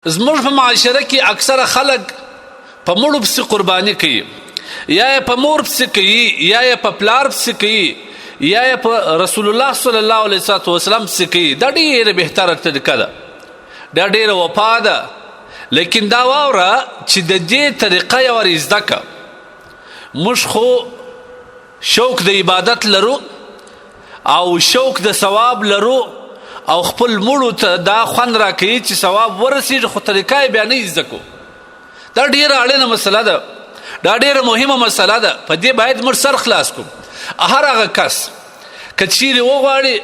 زموږ په معاشره کې اکثره خلک په مړو پسې قرباني کوي، یا یې په مور پسې کوي، یا یې په پلار پسې کوي، یا یې په رسول الله صلی الله علیه وسلم پسې کوي. دا ډېره بهتره طریقه ده، دا ډېره وفا ده. لیکن دا واوره چې د دې طریقه یې ور زده کړه. موږ خو شوق د عبادت لرو او شوق د ثواب لرو او خپل مړو ته دا خوند راکوي چې ثواب ورسېږي، خو طریقه یې بیا نه زده کړو. دا ډېره اړینه مسله ده، دا ډېره مهمه مسله ده. په دې باید موږ سر خلاص کړو. هر هغه کس که چیرې وغواړي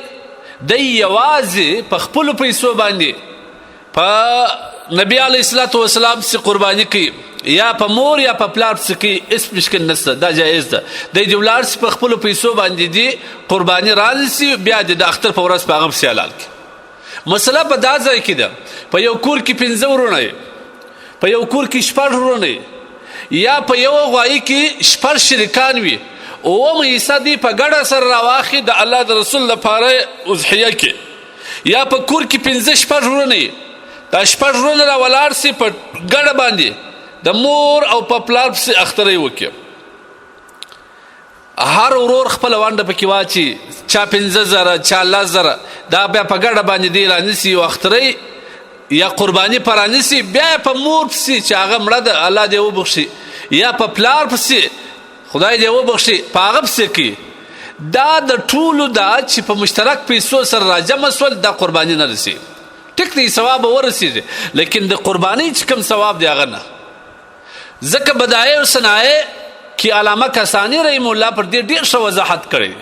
دی یوازې په خپلو پیسو باندې په نبي علیه الصلاة وسلام پسې قرباني کوي، یا په مور یا په پلار پسې کوي، هېڅ مشکل نشته، دا جایز ده. دی دې ولاړ سي په خپلو پیسو باندې دې قرباني رانیسي، بیا دې د اختر په ورځ په هغه پسې حلال کړي. مسله په دا ځای کې ده، په یو کور کې 5 ورونه یې، په یو کور کې 6 ورونه یې، یا په یو غوایي کې 6 شریکان وي، اوومه حصه دې په ګډه سره راواخلي د الله د رسول لپاره اضحیه کې، یا په کور کې 5-6 ورونه یې، دا 6 ورونه را ولاړ سي په ګډه باندې د مور او په پلار پسې اخترۍ وکړي. هر ورور خپله ونډه پکې واچي، چا 15,000 چا 10,000، دا بیا په ګډه باندې دی رانیسي یو اخترۍ یا قرباني په رانیسي، بیا په مور پسې چې هغه مړه ده الله دې وبخښي، یا په پلار پسې خدای دې وبخښي په هغه پسې کوي. دا د ټولو ده چې په مشترک پیسو سره راجمع سول، دا قرباني نه رسي. ټیک دی ثواب به ورسېږي، لیکن د قربانۍ چې کوم ثواب دی هغه نه. ځکه بدایع او صنایع کې علامه کسانی رحم الله پر دې ډېر ښه وضاحت کړی.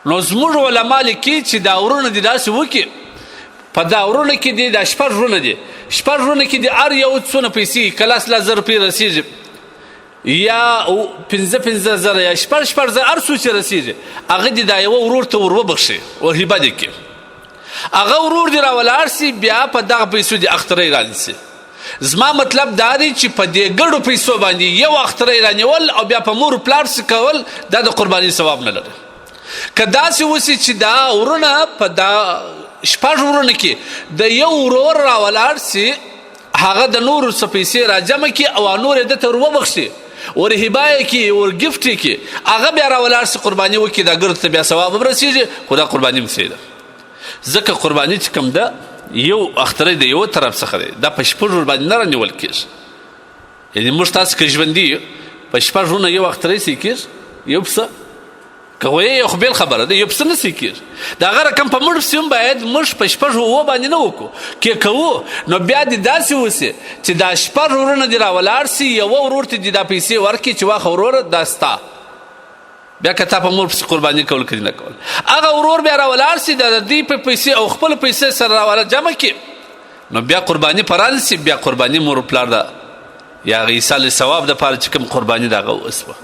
نو زموږ علما لیکي چې دا ورونه دې داسې وکړي، په دا ورونه کې دې دا 6 ورونه دي، 6 ورونه کې دې هر یو څونه پیسې کله 10,000 روپۍ رسېږي، یا 5,000 یا 6,000 هر څو چې رسېږي، هغه دې دا یوه ورور ته ور وبخښي، ور هبه دې کړي. هغه ورور دې را ولاړ سي، بیا په دغه پیسو دې اخترۍ رانیسي. زما مطلب دا دی چې په دې ګډو پیسو باندې یو اخترۍ رانیول او بیا په مور پلار پسې کول، دا د قربانۍ ثواب نه لري. که داسې وسي چې دا ورونه په دا 6 ورونه کې د یو ورور را ولاړ سي، هغه د نورو څه پیسې را جمع کړي او نور یې دته ور وبخښي، ور هبه یې کړي، ور ګفټ یې کړي، هغه بیا را ولاړ سي قرباني وکړي، دا ګرد ته بیا ثواب هم رسېږي، خو دا قرباني هم ده. ځکه قرباني چې کوم ده یو اخترۍ د یو طرف څخه دی، دا په 6 ورور باندې نه رانیول کېږي. یعنې موږ تاسو که ژوندي یو په 6 ورونه یو اخترۍ سې کېږي، یو پسه که غویې یو خو بېل خبره ده، یو پسه نه سې کېږي. د هغه رقم په مړ پسې هم باید موږ په 6 اووه باندې نه وکړو، که کوو نو بیا دې داسې وسي چې دا 6 ورونه دې را ولاړ سي، یوه ورور ته دې دا پیسې ورکړي چې واخه وروره دا ستا، بیا که تا په مور پسې قرباني کول که نه کول، هغه ورور بیا را ولاړ سي د دې په پیسې او خپلو پیسې سره را جمع کړي، نو بیا قرباني په رانیسي، بیا قرباني مور پلار ده یا هغه ایصال ثواب دپاره چې کوم قرباني د هغه وسوه.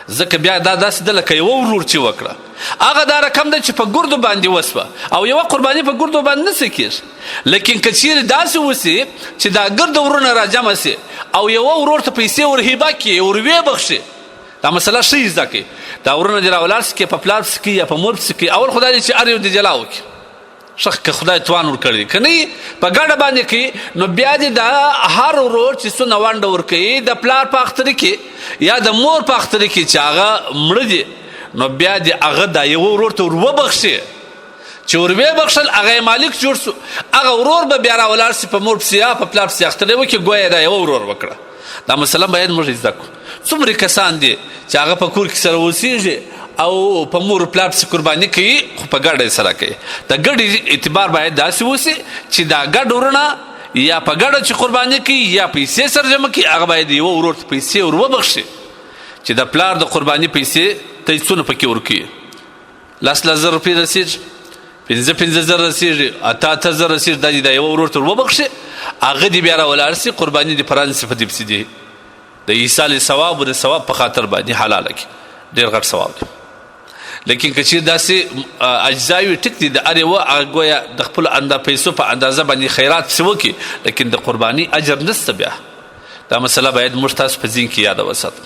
ځکه بیا دا داسې ده لکه یوه ورور چې وکړه، هغه دا رقم ده چې په ګردو باندې وسوه، او یوه قرباني په ګردو باندې نه سې کېږي. لیکن که چیرې داسې وسي چې دا ګرد ورونه را جمع سي او یوه ورور ته پیسې ور هبه کړي، ور ویې بخښي، دا مسله ښه زده کړي. دا ورونه دې را ولاړ سي، که په پلار پسې کوي یا په مور پسې کوي، اول خدای دې چې هر یو دې جلا وکړي، ښه که خدای توان ورکړی، که نه په ګډه باندې کوي، نو بیا دې دا هر ورور چې څونه ونډه ورکوي د پلار په اخترۍ کې یا د مور په اخترۍ کې چې هغه مړه دي، نو بیا دې هغه دا یوه ورور ته ور وبخښي، چې ور ویې بخښل هغه یې مالک جوړ سو، هغه ورور به بیا را ولاړ سي په مور پسې یا په پلار پسې اخترۍ وکړي، ګویا دا یوه ورور وکړه. دا مسله باید موږ زده کړو. څومره کسان دي چې هغه په کور کې سره اوسېږي او په مور پلار پسې قرباني کوي، خو په ګډه یې سره کوي. د ګډې اعتبار باید داسې وسي چې دا ګډ ورونه یا په ګډه چې قرباني کوي یا پیسې سره جمع کوي، هغه باید یوه ورور ته پیسې ور وبخښي، چې د پلار د قرباني پیسې ته یې څونه پکې ورکوي، 10,000 روپۍ رسېږي، 15,000 رسېږي، 8,000 رسېږي، دا دې دا یوه ورور ته ور وبخښي، هغه دې بیا را ولاړ سي، قرباني دې په رانیسي، په دې پسې دې د ایصال ثواب و د ثواب په خاطر باندې حلاله کړي، ډېر غټ ثواب دی. لیکن که چیرې داسې اجزا وي، ټیک دی، د هر یوه هغه ګویا د خپلو پیسو په اندازه باندې خیرات پسې وکړي، لیکن د قرباني اجر نشته. بیا دا مسله باید موږ تاسو په ذهن کې یاده وساتو.